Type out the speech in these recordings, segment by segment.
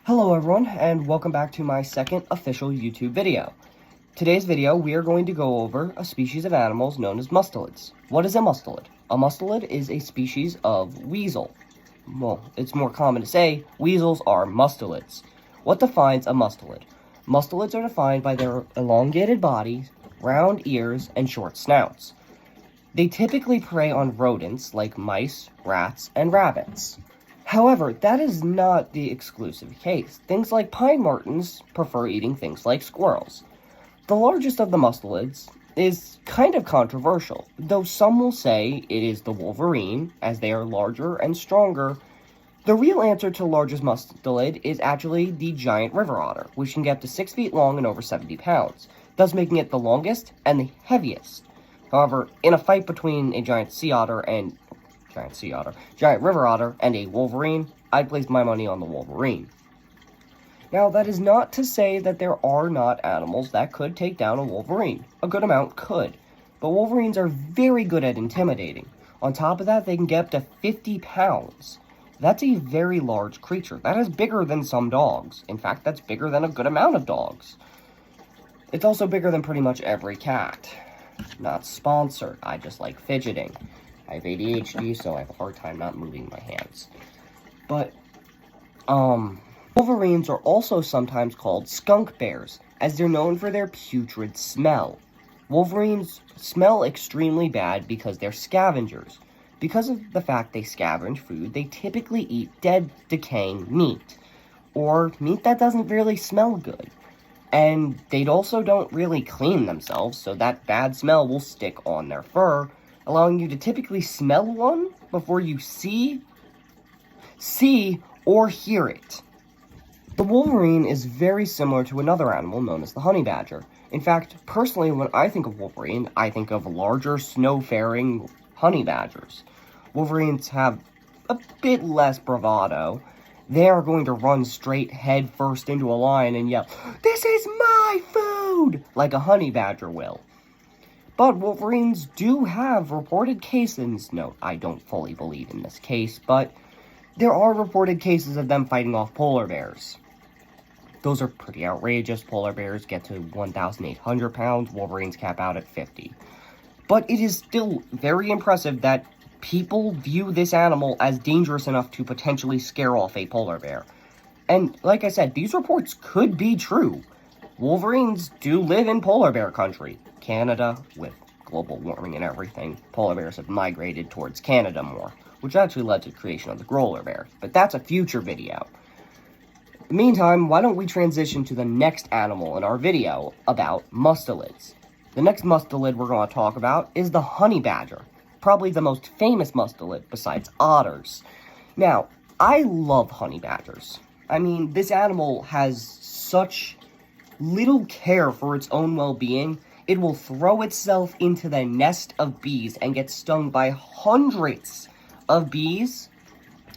Hello everyone, and welcome back to my second official YouTube video. Today's video, we are going to go over a species of animals known as mustelids. What is a mustelid? A mustelid is a species of weasel. Well, it's more common to say weasels are mustelids. What defines a mustelid? Mustelids are defined by their elongated bodies, round ears, and short snouts. They typically prey on rodents like mice, rats, and rabbits. However, that is not the exclusive case. Things like pine martens prefer eating things like squirrels. The largest of the mustelids is kind of controversial, though some will say it is the wolverine, as they are larger and stronger. The real answer to the largest mustelid is actually the giant river otter, which can get up to 6 feet long and over 70 pounds, thus making it the longest and the heaviest. However, in a fight between a giant river otter, and a wolverine, I'd place my money on the wolverine. Now, that is not to say that there are not animals that could take down a wolverine. A good amount could, but wolverines are very good at intimidating. On top of that, they can get up to 50 pounds. That's a very large creature. That is bigger than some dogs. In fact, that's bigger than a good amount of dogs. It's also bigger than pretty much every cat. Not sponsored, I just like fidgeting. I have ADHD, so I have a hard time not moving my hands. But, wolverines are also sometimes called skunk bears, as they're known for their putrid smell. Wolverines smell extremely bad because they're scavengers. Because of the fact they scavenge food, they typically eat dead, decaying meat, or meat that doesn't really smell good. And they also don't really clean themselves, so that bad smell will stick on their fur, allowing you to typically smell one before you see or hear it. The wolverine is very similar to another animal known as the honey badger. In fact, personally, when I think of wolverine, I think of larger, snow-faring honey badgers. Wolverines have a bit less bravado. They are going to run straight head first into a lion and yell, "This is my food!" like a honey badger will. But wolverines do have reported cases. No, I don't fully believe in this case, but there are reported cases of them fighting off polar bears. Those are pretty outrageous. Polar bears get to 1,800 pounds. Wolverines cap out at 50. But it is still very impressive that people view this animal as dangerous enough to potentially scare off a polar bear. And like I said, these reports could be true. Wolverines do live in polar bear country. Canada, with global warming and everything, polar bears have migrated towards Canada more, which actually led to the creation of the polar bear. But that's a future video. In the meantime, why don't we transition to the next animal in our video about mustelids. The next mustelid we're going to talk about is the honey badger, probably the most famous mustelid besides otters. Now, I love honey badgers. I mean, this animal has such little care for its own well-being. It will throw itself into the nest of bees and get stung by hundreds of bees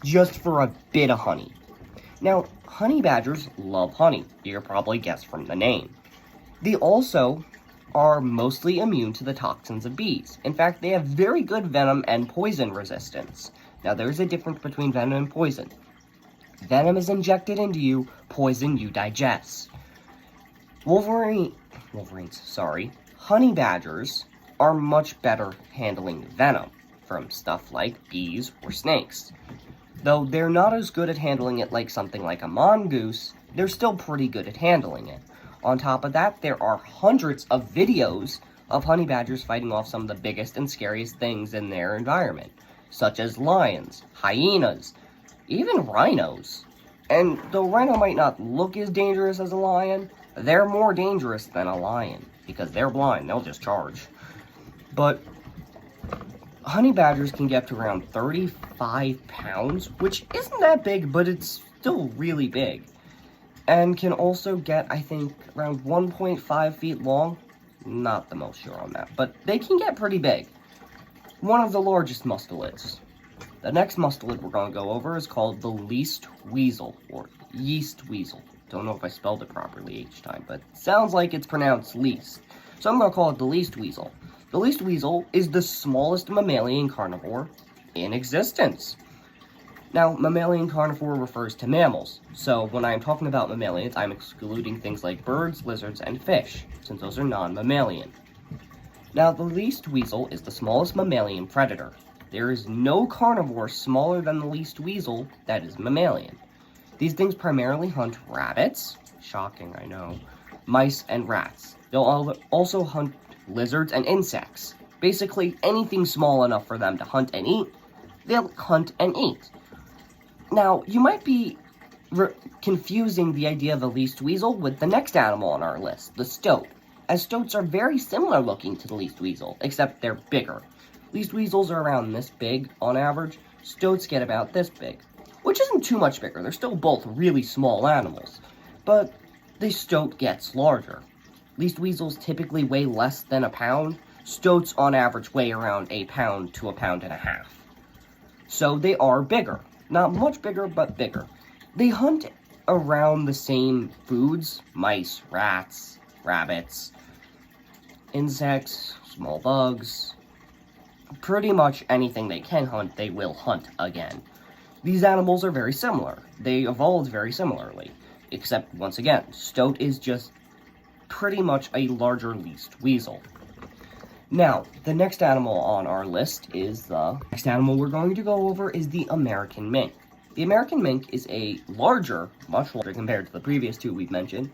just for a bit of honey. Now, honey badgers love honey. You probably guessed from the name. They also are mostly immune to the toxins of bees. In fact, they have very good venom and poison resistance. Honey there's a difference between venom and poison. Venom is injected into you, poison you digest. Honey badgers are much better handling venom from stuff like bees or snakes. Though they're not as good at handling it like something like a mongoose, they're still pretty good at handling it. On top of that, there are hundreds of videos of honey badgers fighting off some of the biggest and scariest things in their environment, such as lions, hyenas, even rhinos. And though rhino might not look as dangerous as a lion, they're more dangerous than a lion, because they're blind, they'll just charge. But honey badgers can get up to around 35 pounds, which isn't that big, but it's still really big. And can also get, I think, around 1.5 feet long. Not the most sure on that, but they can get pretty big. One of the largest mustelids. The next mustelid we're going to go over is called the least weasel, or yeast weasel. Don't know if I spelled it properly each time, but it sounds like it's pronounced least. So I'm going to call it the least weasel. The least weasel is the smallest mammalian carnivore in existence. Now, mammalian carnivore refers to mammals, so when I am talking about mammalians, I'm excluding things like birds, lizards, and fish, since those are non-mammalian. Now, the least weasel is the smallest mammalian predator. There is no carnivore smaller than the least weasel that is mammalian. These things primarily hunt rabbits, shocking, I know, mice, and rats. They'll also hunt lizards and insects. Basically, anything small enough for them to hunt and eat, they'll hunt and eat. Now, you might be confusing the idea of the least weasel with the next animal on our list, the stoat, as stoats are very similar looking to the least weasel, except they're bigger. Least weasels are around this big on average, stoats get about this big, which isn't too much bigger. They're still both really small animals, but the stoat gets larger. Least weasels typically weigh less than a pound. Stoats on average weigh around a pound to a pound and a half. So they are bigger. Not much bigger, but bigger. They hunt around the same foods: mice, rats, rabbits, insects, small bugs. Pretty much anything they can hunt, they will hunt again. These animals are very similar. They evolved very similarly. Except, once again, stoat is just pretty much a larger least weasel. Now, the next animal on our list is the next animal we're going to go over is the American mink. The American mink is a larger, much larger compared to the previous two we've mentioned,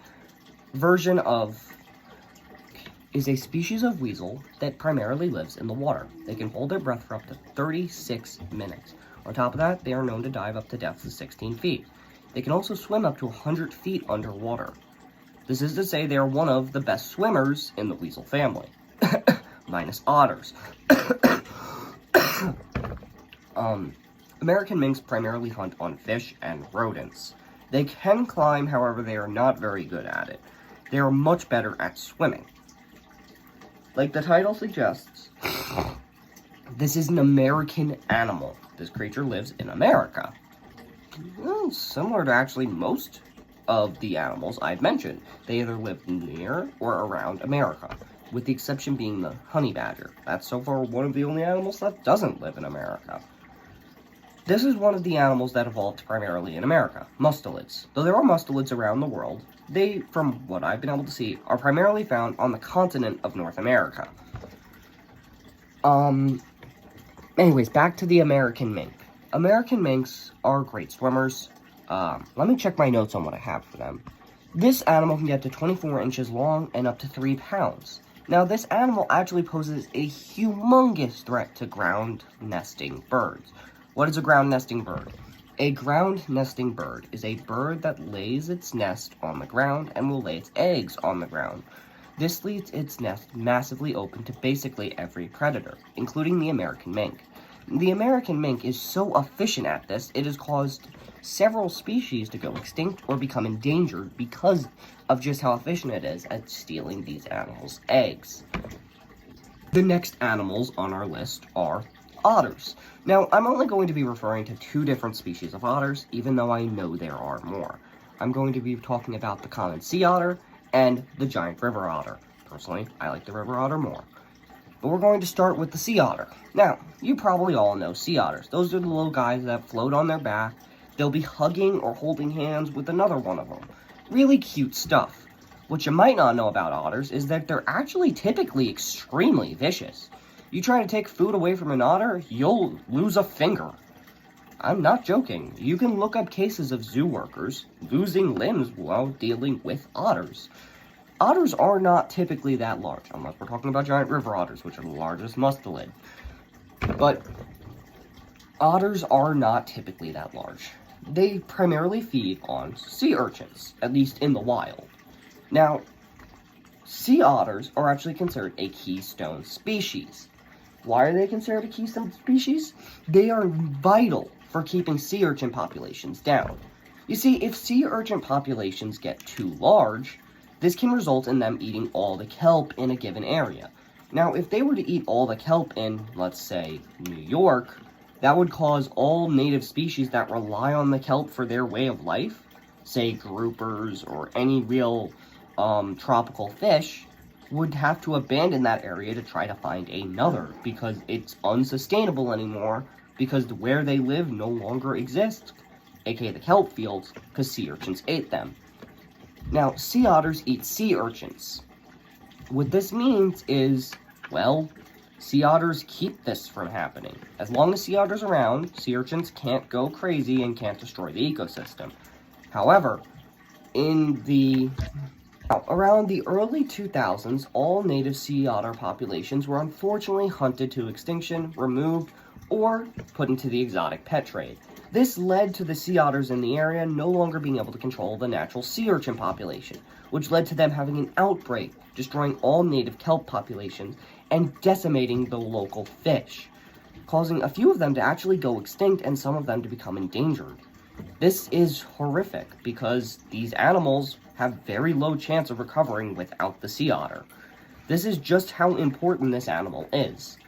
is a species of weasel that primarily lives in the water. They can hold their breath for up to 36 minutes. On top of that, they are known to dive up to depths of 16 feet. They can also swim up to 100 feet underwater. This is to say they are one of the best swimmers in the weasel family. Minus otters. American minks primarily hunt on fish and rodents. They can climb, however, they are not very good at it. They are much better at swimming. Like the title suggests, this is an American animal. This creature lives in America. Well, similar to actually most of the animals I've mentioned. They either live near or around America, with the exception being the honey badger. That's so far one of the only animals that doesn't live in America. This is one of the animals that evolved primarily in America, mustelids. Though there are mustelids around the world, they, from what I've been able to see, are primarily found on the continent of North America. Anyways, back to the American mink. American minks are great swimmers. Let me check my notes on what I have for them. This animal can get to 24 inches long and up to 3 pounds. Now, this animal actually poses a humongous threat to ground nesting birds. What is a ground nesting bird? A ground nesting bird is a bird that lays its nest on the ground and will lay its eggs on the ground. This leaves its nest massively open to basically every predator, including the American mink. The American mink is so efficient at this, it has caused several species to go extinct or become endangered because of just how efficient it is at stealing these animals' eggs. The next animals on our list are otters. Now, I'm only going to be referring to 2 different species of otters, even though I know there are more. I'm going to be talking about the common sea otter and the giant river otter. Personally, I like the river otter more. But we're going to start with the sea otter. Now, you probably all know sea otters. Those are the little guys that float on their back. They'll be hugging or holding hands with another one of them. Really cute stuff. What you might not know about otters is that they're actually typically extremely vicious. You try to take food away from an otter, you'll lose a finger. I'm not joking. You can look up cases of zoo workers losing limbs while dealing with otters. Otters are not typically that large, unless we're talking about giant river otters, which are the largest mustelid. But otters are not typically that large. They primarily feed on sea urchins, at least in the wild. Now, sea otters are actually considered a keystone species. Why are they considered a keystone species? They are vital for keeping sea urchin populations down. You see, if sea urchin populations get too large, this can result in them eating all the kelp in a given area. Now, if they were to eat all the kelp in, let's say, New York, that would cause all native species that rely on the kelp for their way of life, say groupers or any real tropical fish, would have to abandon that area to try to find another because it's unsustainable anymore because where they live no longer exists, aka the kelp fields, because sea urchins ate them. Now, sea otters eat sea urchins. What this means is, well, sea otters keep this from happening. As long as sea otters are around, sea urchins can't go crazy and can't destroy the ecosystem. However, around the early 2000s, all native sea otter populations were unfortunately hunted to extinction, removed, or put into the exotic pet trade. This led to the sea otters in the area no longer being able to control the natural sea urchin population, which led to them having an outbreak, destroying all native kelp populations and decimating the local fish, causing a few of them to actually go extinct and some of them to become endangered. This is horrific because these animals have very low chance of recovering without the sea otter. This is just how important this animal is.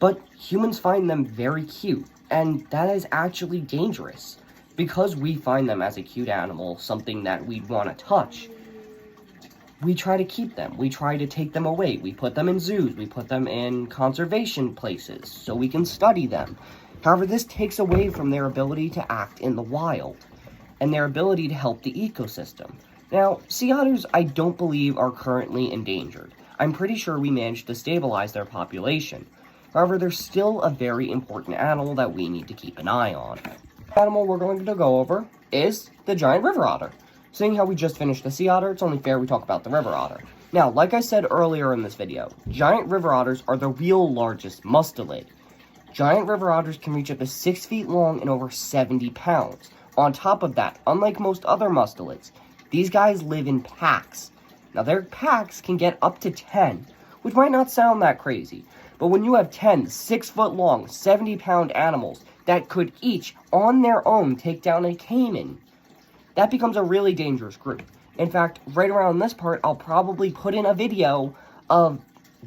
But humans find them very cute, and that is actually dangerous. Because we find them as a cute animal, something that we'd want to touch, we try to keep them, we try to take them away, we put them in zoos, we put them in conservation places so we can study them. However, this takes away from their ability to act in the wild, and their ability to help the ecosystem. Now, sea otters I don't believe are currently endangered. I'm pretty sure we managed to stabilize their population. However, they're still a very important animal that we need to keep an eye on. The animal we're going to go over is the giant river otter. Seeing how we just finished the sea otter, it's only fair we talk about the river otter. Now, like I said earlier in this video, giant river otters are the real largest mustelid. Giant river otters can reach up to 6 feet long and over 70 pounds. On top of that, unlike most other mustelids, these guys live in packs. Now, their packs can get up to 10, which might not sound that crazy. But when you have 10 6-foot-long, 70-pound animals that could each, on their own, take down a caiman, that becomes a really dangerous group. In fact, right around this part, I'll probably put in a video of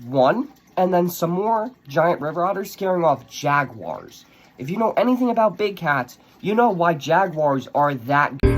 one, and then some more giant river otters scaring off jaguars. If you know anything about big cats, you know why jaguars are that good.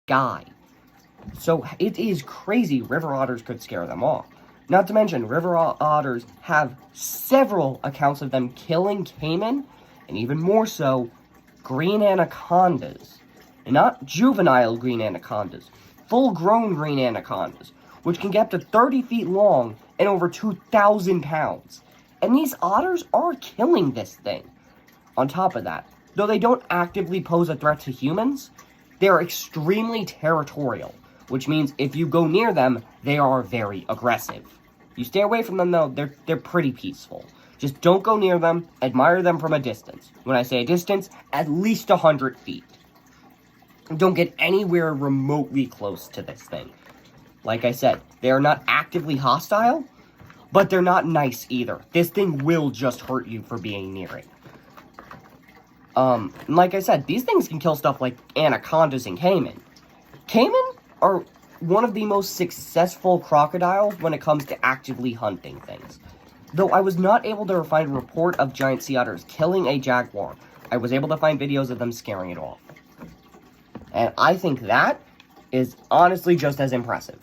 Guy. So it is crazy river otters could scare them off. Not to mention, river otters have several accounts of them killing caiman, and even more so, green anacondas. And not juvenile green anacondas, full-grown green anacondas, which can get up to 30 feet long and over 2,000 pounds. And these otters are killing this thing. On top of that, though they don't actively pose a threat to humans, they are extremely territorial, which means if you go near them, they are very aggressive. You stay away from them, though, they're pretty peaceful. Just don't go near them, admire them from a distance. When I say a distance, at least 100 feet. Don't get anywhere remotely close to this thing. Like I said, they are not actively hostile, but they're not nice either. This thing will just hurt you for being near it. Like I said, these things can kill stuff like anacondas and caiman. Caiman are one of the most successful crocodiles when it comes to actively hunting things. Though I was not able to find a report of giant sea otters killing a jaguar, I was able to find videos of them scaring it off. And I think that is honestly just as impressive.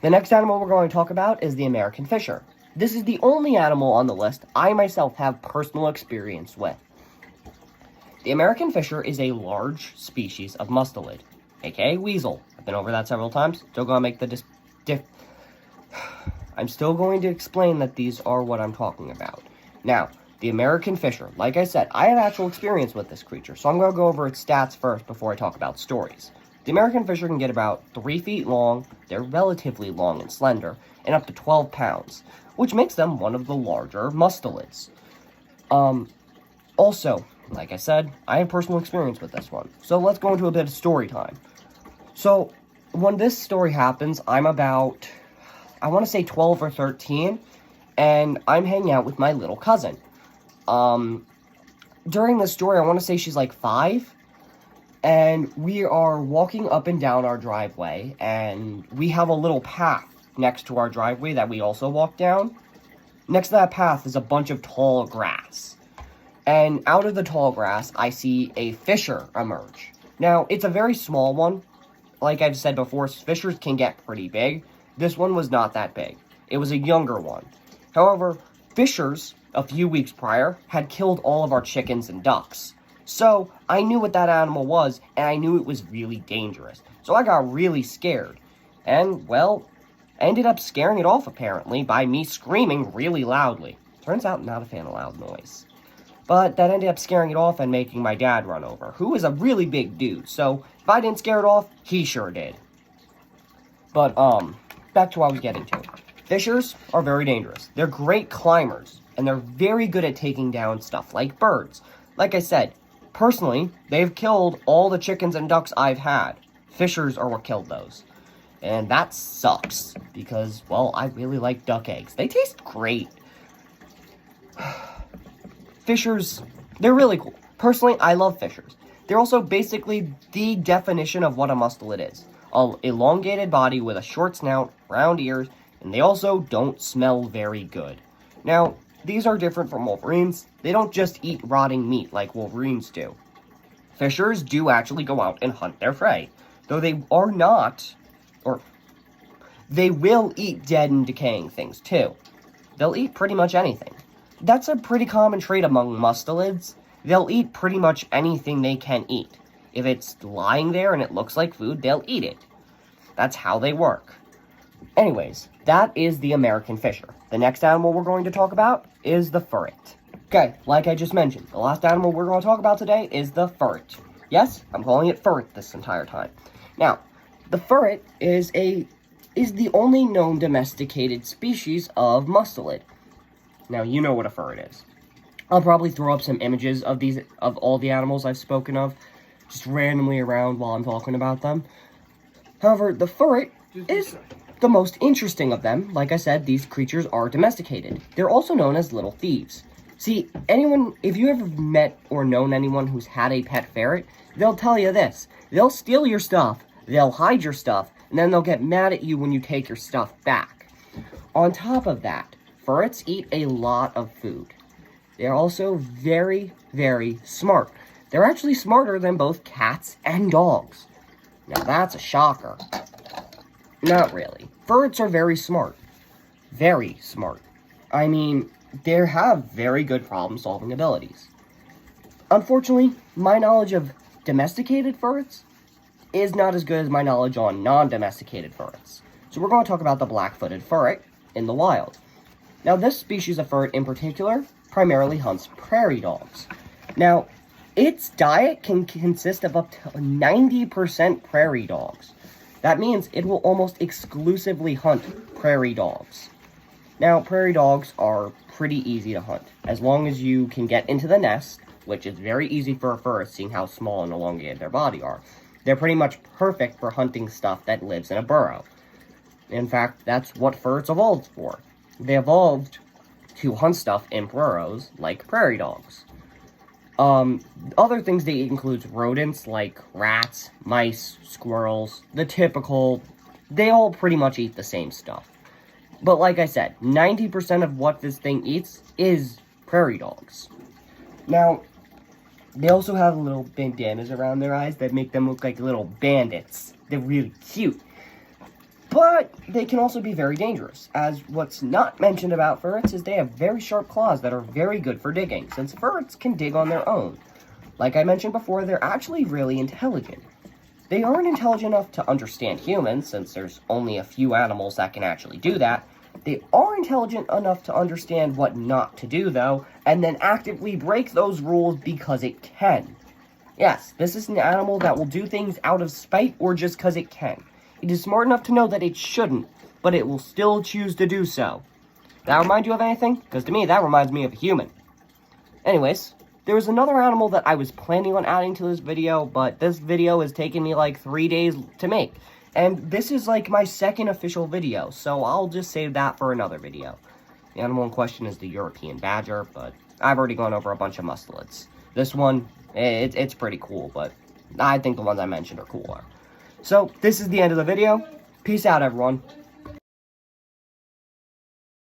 The next animal we're going to talk about is the American fisher. This is the only animal on the list I myself have personal experience with. The American fisher is a large species of mustelid, aka weasel. I've been over that several times. Still gonna make the I'm still going to explain that these are what I'm talking about. Now, the American fisher. Like I said, I have actual experience with this creature, so I'm going to go over its stats first before I talk about stories. The American fisher can get about 3 feet long, they're relatively long and slender, and up to 12 pounds, which makes them one of the larger mustelids. Also, like I said, I have personal experience with this one, so let's go into a bit of story time. So, when this story happens, I'm about, I want to say 12 or 13, and I'm hanging out with my little cousin. During the story, I want to say she's like 5, and we are walking up and down our driveway, and we have a little path next to our driveway that we also walk down. Next to that path is a bunch of tall grass, and out of the tall grass, I see a fisher emerge. Now, it's a very small one. Like I've said before, fishers can get pretty big. This one was not that big. It was a younger one. However, fishers, a few weeks prior, had killed all of our chickens and ducks. So, I knew what that animal was, and I knew it was really dangerous. So I got really scared. And, well, I ended up scaring it off, apparently, by me screaming really loudly. Turns out, not a fan of loud noise. But that ended up scaring it off and making my dad run over, who is a really big dude. So, if I didn't scare it off, he sure did. But, back to what I was getting to. Fishers are very dangerous. They're great climbers, and they're very good at taking down stuff like birds. Like I said, personally, they've killed all the chickens and ducks I've had. Fishers are what killed those. And that sucks, because, well, I really like duck eggs. They taste great. Fishers, they're really cool. Personally, I love fishers. They're also basically the definition of what a mustelid is. An elongated body with a short snout, round ears, and they also don't smell very good. Now, these are different from wolverines. They don't just eat rotting meat like wolverines do. Fishers do actually go out and hunt their prey, though they are not, or they will eat dead and decaying things too. They'll eat pretty much anything. That's a pretty common trait among mustelids. They'll eat pretty much anything they can eat. If it's lying there and it looks like food, they'll eat it. That's how they work. Anyways, that is the American fisher. The next animal we're going to talk about is the ferret. Okay, like I just mentioned, the last animal we're going to talk about today is the ferret. Yes, I'm calling it ferret this entire time. Now, the ferret is the only known domesticated species of mustelid. Now, you know what a ferret is. I'll probably throw up some images of all the animals I've spoken of, just randomly around while I'm talking about them. However, the ferret is the most interesting of them. Like I said, these creatures are domesticated. They're also known as little thieves. See, if you ever met or known anyone who's had a pet ferret, they'll tell you this. They'll steal your stuff, they'll hide your stuff, and then they'll get mad at you when you take your stuff back. On top of that, ferrets eat a lot of food. They're also very, very smart. They're actually smarter than both cats and dogs. Now that's a shocker. Not really. Ferrets are very smart. Very smart. I mean, they have very good problem-solving abilities. Unfortunately, my knowledge of domesticated ferrets is not as good as my knowledge on non-domesticated ferrets. So we're going to talk about the black-footed ferret in the wild. Now, this species of ferret in particular primarily hunts prairie dogs. Now, its diet can consist of up to 90% prairie dogs. That means it will almost exclusively hunt prairie dogs. Now, prairie dogs are pretty easy to hunt, as long as you can get into the nest, which is very easy for a ferret, seeing how small and elongated their body are. They're pretty much perfect for hunting stuff that lives in a burrow. In fact, that's what ferrets evolved for. They evolved to hunt stuff in burrows, like prairie dogs. Other things they eat includes rodents like rats, mice, squirrels, the typical. They all pretty much eat the same stuff. But like I said, 90% of what this thing eats is prairie dogs. Now, they also have little bandanas around their eyes that make them look like little bandits. They're really cute. But they can also be very dangerous, as what's not mentioned about ferrets is they have very sharp claws that are very good for digging, since ferrets can dig on their own. Like I mentioned before, they're actually really intelligent. They aren't intelligent enough to understand humans, since there's only a few animals that can actually do that, They are intelligent enough to understand what not to do, though, and then actively break those rules because it can. Yes, this is an animal that will do things out of spite or just because it can. It is smart enough to know that it shouldn't, but it will still choose to do so. That remind you of anything? Because to me, that reminds me of a human. Anyways, there was another animal that I was planning on adding to this video, but this video has taken me like 3 days to make. And this is like my second official video, so I'll just save that for another video. The animal in question is the European badger, but I've already gone over a bunch of mustelids. This one, it's pretty cool, but I think the ones I mentioned are cooler. So, this is the end of the video. Peace out, everyone.